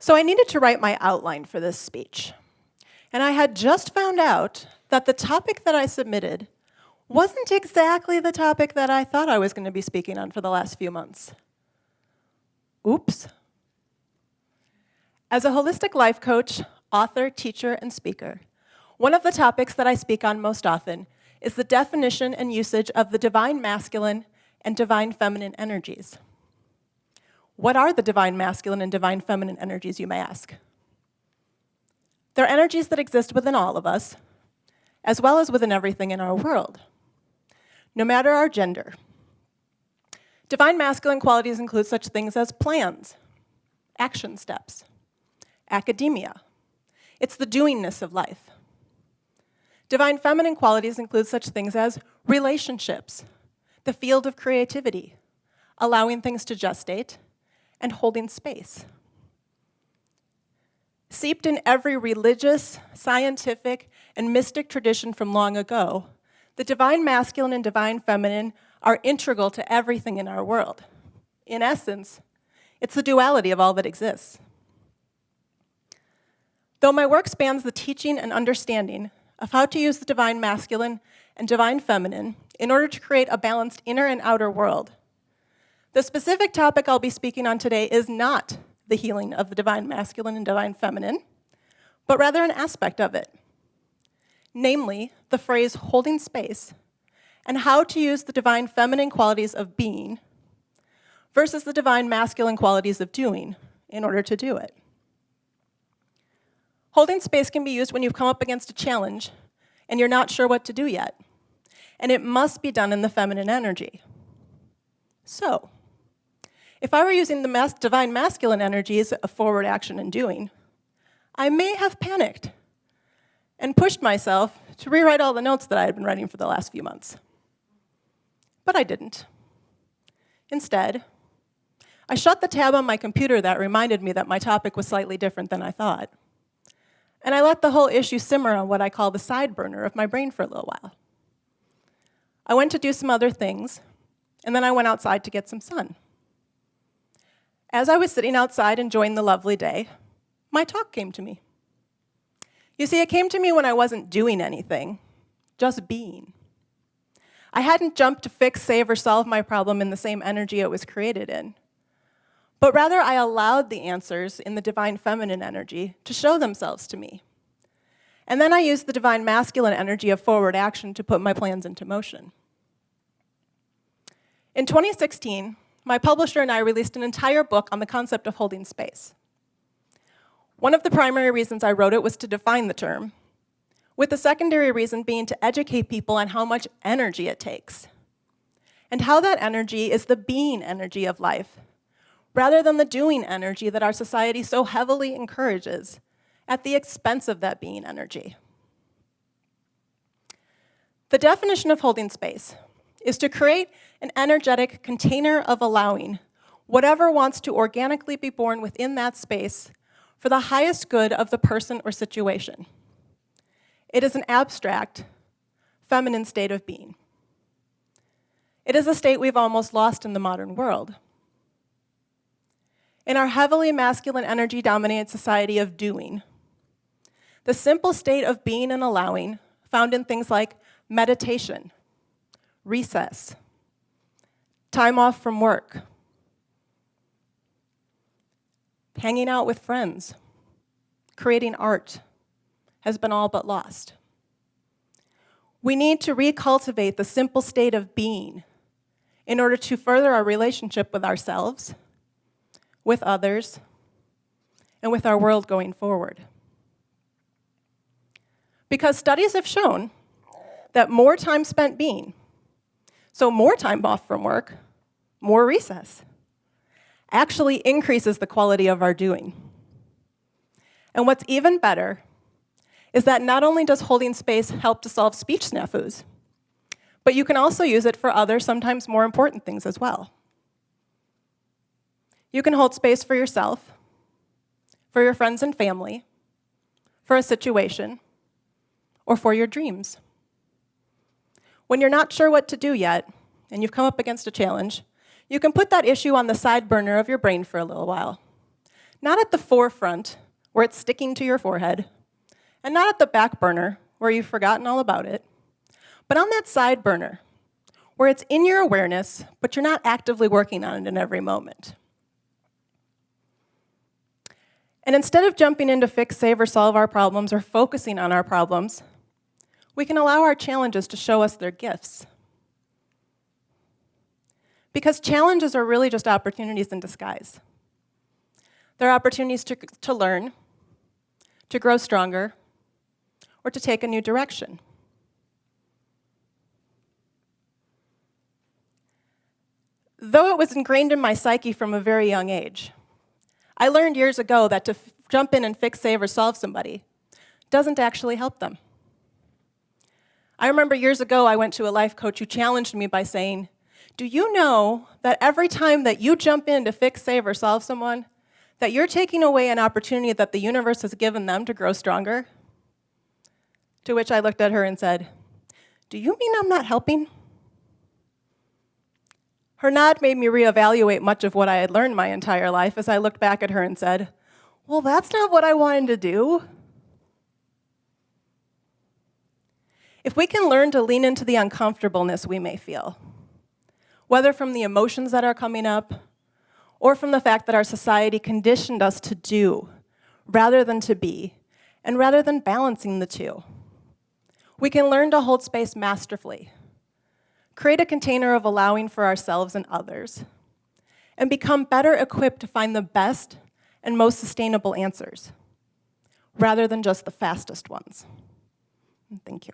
So I needed to write my outline for this speech. And I had just found out that the topic that I submitted wasn't exactly the topic that I thought I was going to be speaking on for the last few months. Oops. As a holistic life coach, author, teacher, and speaker, one of the topics that I speak on most often is the definition and usage of the divine masculine and divine feminine energies. What are the divine masculine and divine feminine energies, you may ask? They're energies that exist within all of us, as well as within everything in our world, no matter our gender. Divine masculine qualities include such things as plans, action steps, academia. It's the doingness of life. Divine feminine qualities include such things as relationships, the field of creativity, allowing things to gestate, and holding space. Seeped in every religious, scientific, and mystic tradition from long ago, the divine masculine and divine feminine are integral to everything in our world. In essence, it's the duality of all that exists. Though my work spans the teaching and understanding of how to use the divine masculine and divine feminine in order to create a balanced inner and outer world, the specific topic I'll be speaking on today is not the healing of the divine masculine and divine feminine, but rather an aspect of it, namely the phrase holding space and how to use the divine feminine qualities of being versus the divine masculine qualities of doing in order to do it. Holding space can be used when you've come up against a challenge and you're not sure what to do yet, and it must be done in the feminine energy. So, if I were using the divine masculine energies of forward action and doing, I may have panicked and pushed myself to rewrite all the notes that I had been writing for the last few months. But I didn't. Instead, I shut the tab on my computer that reminded me that my topic was slightly different than I thought. And I let the whole issue simmer on what I call the side burner of my brain for a little while. I went to do some other things, and then I went outside to get some sun. As I was sitting outside enjoying the lovely day, my talk came to me. You see, it came to me when I wasn't doing anything, just being. I hadn't jumped to fix, save, or solve my problem in the same energy it was created in, but rather I allowed the answers in the divine feminine energy to show themselves to me. And then I used the divine masculine energy of forward action to put my plans into motion. In 2016, my publisher and I released an entire book on the concept of holding space. One of the primary reasons I wrote it was to define the term, with the secondary reason being to educate people on how much energy it takes, and how that energy is the being energy of life, rather than the doing energy that our society so heavily encourages at the expense of that being energy. The definition of holding space is to create an energetic container of allowing whatever wants to organically be born within that space for the highest good of the person or situation. It is an abstract, feminine state of being. It is a state we've almost lost in the modern world. In our heavily masculine energy-dominated society of doing, the simple state of being and allowing, found in things like meditation, recess, time off from work, hanging out with friends, creating art, has been all but lost. We need to recultivate the simple state of being in order to further our relationship with ourselves, with others, and with our world going forward. Because studies have shown that more time spent being, so more time off from work, more recess, actually increases the quality of our doing. And what's even better is that not only does holding space help to solve speech snafus, but you can also use it for other, sometimes more important things as well. You can hold space for yourself, for your friends and family, for a situation, or for your dreams. When you're not sure what to do yet, and you've come up against a challenge, you can put that issue on the side burner of your brain for a little while. Not at the forefront, where it's sticking to your forehead, and not at the back burner, where you've forgotten all about it, but on that side burner, where it's in your awareness, but you're not actively working on it in every moment. And instead of jumping in to fix, save, or solve our problems, or focusing on our problems, we can allow our challenges to show us their gifts. Because challenges are really just opportunities in disguise. They're opportunities to learn, to grow stronger, or to take a new direction. Though it was ingrained in my psyche from a very young age, I learned years ago that to jump in and fix, save, or solve somebody doesn't actually help them. I remember years ago I went to a life coach who challenged me by saying, do you know that every time that you jump in to fix, save, or solve someone, that you're taking away an opportunity that the universe has given them to grow stronger? To which I looked at her and said, do you mean I'm not helping? Her nod made me reevaluate much of what I had learned my entire life as I looked back at her and said, well, that's not what I wanted to do. If we can learn to lean into the uncomfortableness we may feel, whether from the emotions that are coming up or from the fact that our society conditioned us to do rather than to be, and rather than balancing the two, we can learn to hold space masterfully, create a container of allowing for ourselves and others, and become better equipped to find the best and most sustainable answers, rather than just the fastest ones. Thank you.